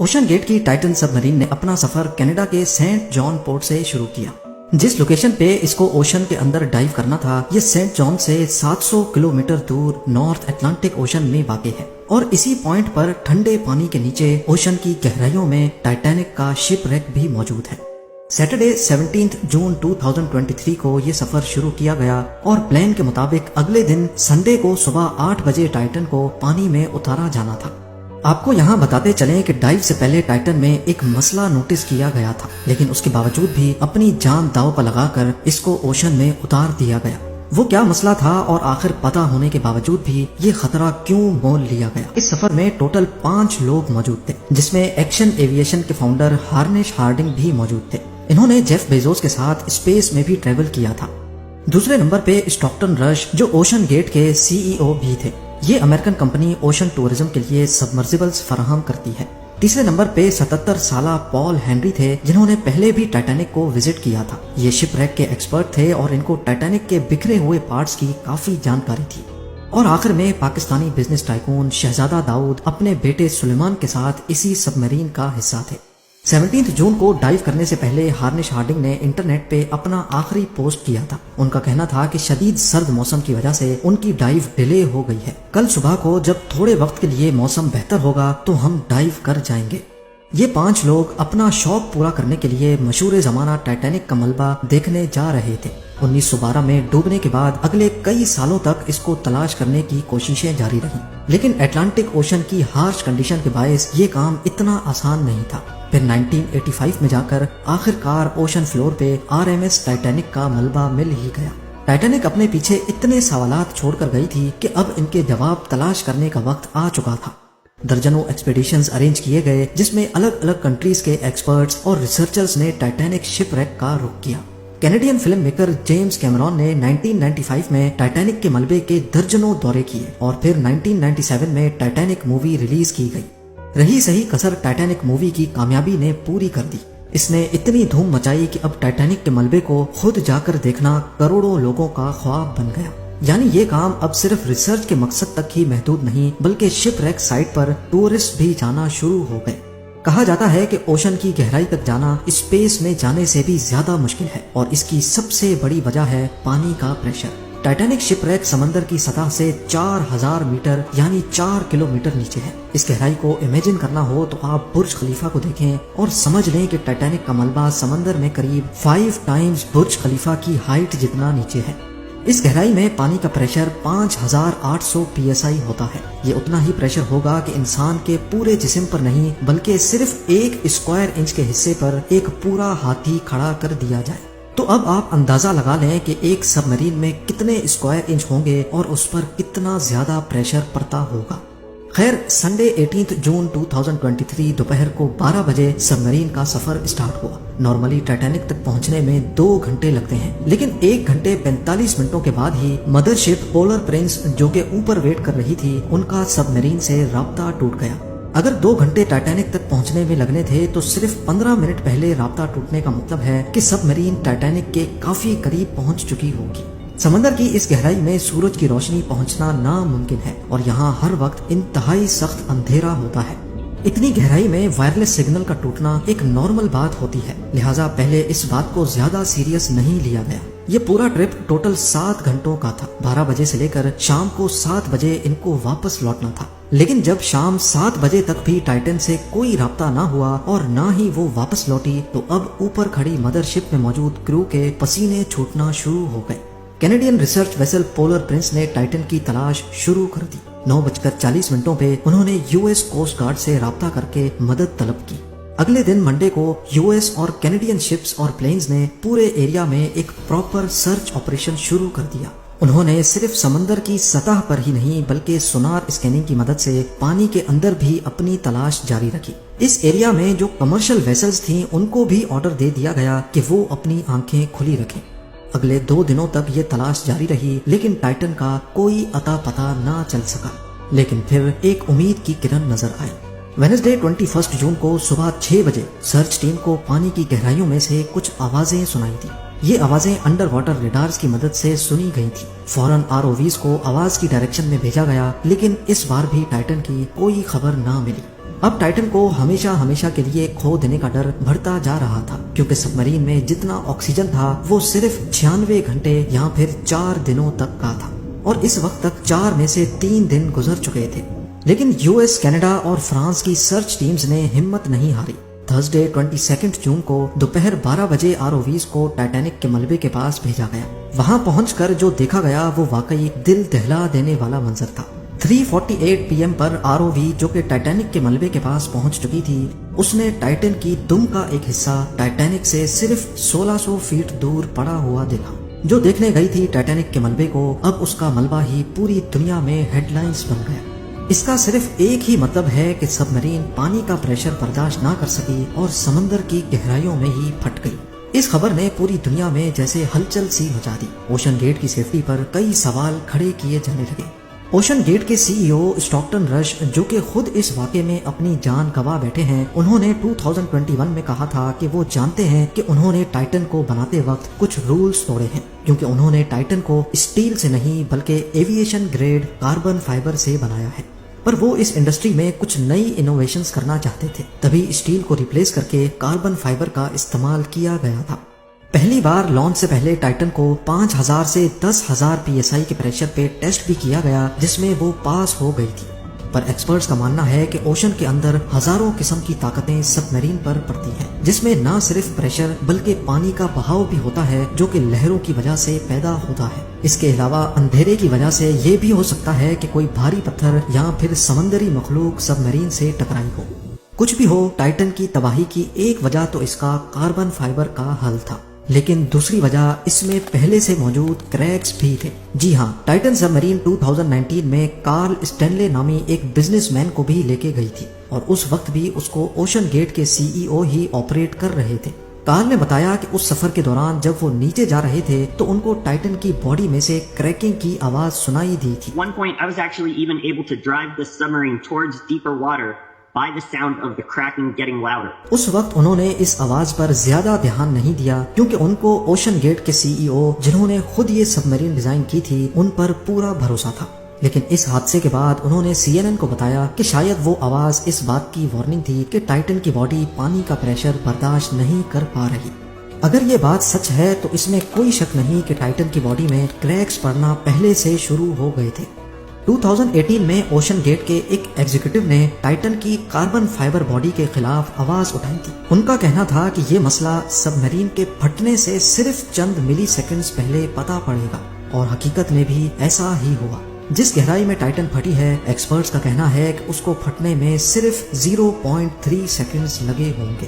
Ocean get کی Titan سب Marine نے اپنا سفر کینیڈا کے سینٹ جان پورٹ سے شروع کیا۔ جس لوکیشن پہ اس کو اوشن کے اندر ڈائیو کرنا تھا یہ سینٹ جان سے 700 کلومیٹر دور نارتھ اٹلانٹک اوشن میں واقع ہے، اور اسی پوائنٹ پر ٹھنڈے پانی کے نیچے اوشن کی گہرائیوں میں ٹائٹینک کا شپ ریک بھی موجود ہے۔ سیٹرڈے 17 جون 2023 کو یہ سفر شروع کیا گیا اور پلان کے مطابق اگلے دن سنڈے کو صبح 8 بجے ٹائٹن کو پانی میں اتارا جانا تھا۔ آپ کو یہاں بتاتے چلیں کہ ڈائیو سے پہلے ٹائٹن میں ایک مسئلہ نوٹس کیا گیا تھا، لیکن اس کے باوجود بھی اپنی جان داؤ پر لگا کر اس کو اوشن میں اتار دیا گیا۔ وہ کیا مسئلہ تھا اور آخر پتہ ہونے کے باوجود بھی یہ خطرہ کیوں مول لیا گیا؟ اس سفر میں ٹوٹل 5 لوگ موجود تھے، جس میں ایکشن ایویشن کے فاؤنڈر ہارنش ہارڈنگ بھی موجود تھے۔ انہوں نے جیف بیزوس کے ساتھ اسپیس میں بھی ٹریول کیا تھا۔ دوسرے نمبر پہ اسٹاکٹن رش، جو اوشن گیٹ کے CEO بھی تھے۔ یہ امریکن کمپنی اوشن ٹورزم کے لیے سبمرسیبلز فراہم کرتی ہے۔ تیسرے نمبر پہ 77 سالہ پال ہینری تھے، جنہوں نے پہلے بھی ٹائٹینک کو وزٹ کیا تھا۔ یہ شپ ریک کے ایکسپرٹ تھے اور ان کو ٹائٹینک کے بکھرے ہوئے پارٹس کی کافی جانکاری تھی۔ اور آخر میں پاکستانی بزنس ٹائکون شہزادہ داؤد اپنے بیٹے سلیمان کے ساتھ اسی سب مرین کا حصہ تھے۔ 17 جون کو ڈائیو کرنے سے پہلے ہارنش ہارڈنگ نے انٹرنیٹ پہ اپنا آخری پوسٹ کیا تھا۔ ان کا کہنا تھا کہ شدید سرد موسم کی وجہ سے ان کی ڈائیو ڈیلے ہو گئی ہے۔ کل صبح کو جب تھوڑے وقت کے لیے موسم بہتر ہوگا تو ہم ڈائیو کر جائیں گے۔ یہ 5 لوگ اپنا شوق پورا کرنے کے لیے مشہور زمانہ ٹائٹینک کا ملبہ دیکھنے جا رہے تھے۔ 1912 میں ڈوبنے کے بعد اگلے کئی سالوں تک اس کو تلاش کرنے کی کوششیں جاری رہیں، لیکن اٹلانٹک اوشن کی ہارش کنڈیشن کے باعث یہ کام اتنا آسان نہیں تھا۔ پھر 1985 میں جا کر آخر کار اوشن فلور پہ RMS ٹائٹینک کا ملبہ مل ہی گیا۔ ٹائٹینک اپنے پیچھے اتنے سوالات چھوڑ کر گئی تھی کہ اب ان کے جواب تلاش کرنے کا وقت آ چکا تھا۔ درجنوں ایکسپیڈیشنز ارینج کیے گئے، جس میں الگ الگ کنٹریز کے ایکسپرٹس اور ریسرچرز نے ٹائٹینک شپ ریک کا رخ کیا۔ Canadian film maker James Cameron نے 1995 میں ٹائٹینک کے ملبے کے درجنوں دورے کیے اور پھر 1997 میں ٹائٹینک مووی ریلیز کی گئی۔ رہی صحیح کسر ٹائٹینک مووی کی کامیابی نے پوری کر دی۔ اس نے اتنی دھوم مچائی کہ اب ٹائٹینک کے ملبے کو خود جا کر دیکھنا کروڑوں لوگوں کا خواب بن گیا۔ یعنی یہ کام اب صرف ریسرچ کے مقصد تک ہی محدود نہیں، بلکہ شپ ریک سائٹ پر ٹورسٹ بھی جانا شروع ہو گئے۔ کہا جاتا ہے کہ اوشن کی گہرائی تک جانا اسپیس میں جانے سے بھی زیادہ مشکل ہے، اور اس کی سب سے بڑی وجہ ہے پانی کا پریشر۔ ٹائٹینک شپ ریک سمندر کی سطح سے 4000 میٹر یعنی 4 کلومیٹر نیچے ہے۔ اس گہرائی کو امیجن کرنا ہو تو آپ برج خلیفہ کو دیکھیں اور سمجھ لیں کہ ٹائٹینک کا ملبہ سمندر میں قریب 5 ٹائمز برج خلیفہ کی ہائٹ جتنا نیچے ہے۔ اس گہرائی میں پانی کا پریشر 5800 PSI ہوتا ہے۔ یہ اتنا ہی پریشر ہوگا کہ انسان کے پورے جسم پر نہیں، بلکہ صرف 1 اسکوائر انچ کے حصے پر ایک پورا ہاتھی کھڑا کر دیا جائے۔ تو اب آپ اندازہ لگا لیں کہ ایک سب مرین میں کتنے اسکوائر انچ ہوں گے اور اس پر کتنا زیادہ پریشر پڑتا ہوگا۔ خیر، سنڈے 18 جون 2023 دوپہر کو 12 بجے سب مرین کا سفر اسٹارٹ ہوا۔ نارملی ٹائٹینک تک پہنچنے میں 2 گھنٹے لگتے ہیں، لیکن 1 گھنٹے 45 منٹوں کے بعد ہی مدر شپ پولر پرنس، جو کہ اوپر ویٹ کر رہی تھی، ان کا سب مرین سے رابطہ ٹوٹ گیا۔ اگر 2 گھنٹے ٹائٹینک تک پہنچنے میں لگنے تھے تو صرف 15 منٹ پہلے رابطہ ٹوٹنے کا مطلب ہے کہ سب مرین ٹائٹینک کے کافی قریب پہنچ چکی ہوگی۔ سمندر کی اس گہرائی میں سورج کی روشنی پہنچنا ناممکن ہے، اور یہاں ہر وقت انتہائی سخت اندھیرا ہوتا ہے۔ اتنی گہرائی میں وائرلیس سگنل کا ٹوٹنا ایک نارمل بات ہوتی ہے، لہٰذا پہلے اس بات کو زیادہ سیریس نہیں لیا گیا۔ یہ پورا ٹرپ ٹوٹل 7 گھنٹوں کا تھا۔ 12 بجے سے لے کر شام کو 7 بجے ان کو واپس لوٹنا تھا، لیکن جب شام 7 بجے تک بھی ٹائٹن سے کوئی رابطہ نہ ہوا اور نہ ہی وہ واپس لوٹی، تو اب اوپر کھڑی مدر شپ میں موجود کرو کے پسینے چھوٹنا شروع ہو گئے۔ Canadian research vessel polar prince نے ٹائٹن کی تلاش شروع کر دی۔ 9:40 پہ انہوں نے US کوسٹ گارڈ سے رابطہ کر کے مدد طلب کی۔ اگلے دن منڈے کو US اور کینیڈین شپس اور پلینز نے پورے ایریا میں ایک پراپر سرچ آپریشن شروع کر دیا۔ انہوں نے صرف سمندر کی سطح پر ہی نہیں، بلکہ سونار اسکیننگ کی مدد سے پانی کے اندر بھی اپنی تلاش جاری رکھی۔ اس ایریا میں جو کمرشل ویسلز تھیں ان کو بھی آرڈر دے دیا گیا کہ وہ اپنی آنکھیں کھلی رکھیں۔ اگلے 2 دنوں تک یہ تلاش جاری رہی، لیکن ٹائٹن کا کوئی اتا پتہ نہ چل سکا۔ لیکن پھر ایک امید کی کرن نظر آئی۔ وینسڈے 21 جون کو صبح 6 بجے سرچ ٹیم کو پانی کی گہرائیوں میں سے کچھ آوازیں سنائی دی۔ یہ آوازیں انڈر واٹر ریڈارز کی مدد سے سنی گئی تھی۔ فوراً ROVs کو آواز کی ڈائریکشن میں بھیجا گیا، لیکن اس بار بھی ٹائٹن کی کوئی خبر نہ ملی۔ اب ٹائٹن کو ہمیشہ ہمیشہ کے لیے کھو دینے کا ڈر بڑھتا جا رہا تھا، کیونکہ سب مرین میں جتنا آکسیجن تھا وہ صرف 96 گھنٹے یا پھر 4 دنوں تک کا تھا، اور اس وقت تک 4 میں سے 3 دن گزر چکے تھے۔ لیکن یو ایس، کینیڈا اور فرانس کی سرچ ٹیمز نے ہمت نہیں ہاری۔ تھرسڈے 22 جون کو دوپہر 12 بجے ROVs کو ٹائٹینک کے ملبے کے پاس بھیجا گیا۔ وہاں پہنچ کر جو دیکھا گیا وہ واقعی دل دہلا دینے والا منظر تھا۔ 3:48 PM پر ROV جو کہ ٹائٹینک کے ملبے کے پاس پہنچ چکی تھی، اس نے ٹائٹن کی دم کا ایک حصہ ٹائٹینک سے صرف 1600 فیٹ دور پڑا ہوا دیکھا۔ جو دیکھنے گئی تھی ٹائٹینک کے ملبے کو، اب اس کا ملبہ ہی پوری دنیا میں ہیڈ لائنز بن گیا۔ اس کا صرف ایک ہی مطلب ہے کہ سب مرین پانی کا پریشر برداشت نہ کر سکی اور سمندر کی گہرائیوں میں ہی پھٹ گئی۔ اس خبر نے پوری دنیا میں جیسے ہلچل سی مچا دی۔ اوشن گیٹ کی سیفٹی پر کئی سوال کھڑے کیے جانے لگے۔ اوشن گیٹ کے CEO اسٹاکٹن رش، جو کہ خود اس واقعے میں اپنی جان گنوا بیٹھے ہیں، انہوں نے 2021 میں کہا تھا کہ وہ جانتے ہیں کہ انہوں نے ٹائٹن کو بناتے وقت کچھ رولز توڑے ہیں، کیونکہ انہوں نے ٹائٹن کو اسٹیل سے نہیں بلکہ ایویشن گریڈ کاربن فائبر سے بنایا ہے۔ پر وہ اس انڈسٹری میں کچھ نئی انوویشنز کرنا چاہتے تھے، تبھی اسٹیل کو ریپلیس کر کے کاربن فائبر کا استعمال کیا گیا تھا۔ پہلی بار لانچ سے پہلے ٹائٹن کو 5000 سے 10,000 PSI کے پریشر پہ ٹیسٹ بھی کیا گیا، جس میں وہ پاس ہو گئی تھی۔ پر ایکسپرٹس کا ماننا ہے کہ اوشن کے اندر ہزاروں قسم کی طاقتیں سب مرین پر پڑتی ہیں، جس میں نہ صرف پریشر بلکہ پانی کا بہاؤ بھی ہوتا ہے، جو کہ لہروں کی وجہ سے پیدا ہوتا ہے۔ اس کے علاوہ اندھیرے کی وجہ سے یہ بھی ہو سکتا ہے کہ کوئی بھاری پتھر یا پھر سمندری مخلوق سب مرین سے ٹکرائی ہو۔ کچھ بھی ہو، ٹائٹن کی تباہی کی ایک وجہ تو اس کا کاربن فائبر کا حل تھا، لیکن دوسری وجہ اس میں پہلے سے موجود کریکس بھی تھے۔ جی ہاں، ٹائٹن سب مرین 2019 میں کارل اسٹینلے نامی ایک بزنس مین کو بھی لے کے گئی تھی، اور اس وقت بھی اس کو اوشن گیٹ کے CEO ہی آپریٹ کر رہے تھے۔ کارل نے بتایا کہ اس سفر کے دوران جب وہ نیچے جا رہے تھے تو ان کو ٹائٹن کی باڈی میں سے کریکنگ کی آواز سنائی دی تھی۔ At one point, I was actually even able to drive the submarine towards deeper water by the sound of the cracking getting louder. اس وقت انہوں نے اس آواز پر زیادہ دھیان نہیں دیا، کیونکہ ان کو اوشن گیٹ کے CEO جنہوں نے خود یہ سب مرین ڈیزائن کی تھی، ان پر پورا بھروسہ تھا۔ لیکن اس حادثے کے بعد انہوں نے CNN کو بتایا کہ شاید وہ آواز اس بات کی وارننگ تھی کہ ٹائٹن کی باڈی پانی کا پریشر برداشت نہیں کر پا رہی۔ اگر یہ بات سچ ہے تو اس میں کوئی شک نہیں کہ ٹائٹن کی باڈی میں کریکس پڑنا پہلے سے شروع ہو گئے تھے۔ 2018 میں اوشن گیٹ کے ایک ایگزیکٹو نے ٹائٹن کی کاربن فائبر باڈی کے خلاف آواز اٹھائی تھی۔ ان کا کہنا تھا کہ یہ مسئلہ سب مرین کے پھٹنے سے صرف چند ملی سیکنڈز پہلے پتا پڑے گا، اور حقیقت میں بھی ایسا ہی ہوا۔ جس گہرائی میں ٹائٹن پھٹی ہے، ایکسپرٹس کا کہنا ہے کہ اس کو پھٹنے میں صرف 0.3 سیکنڈز لگے ہوں گے۔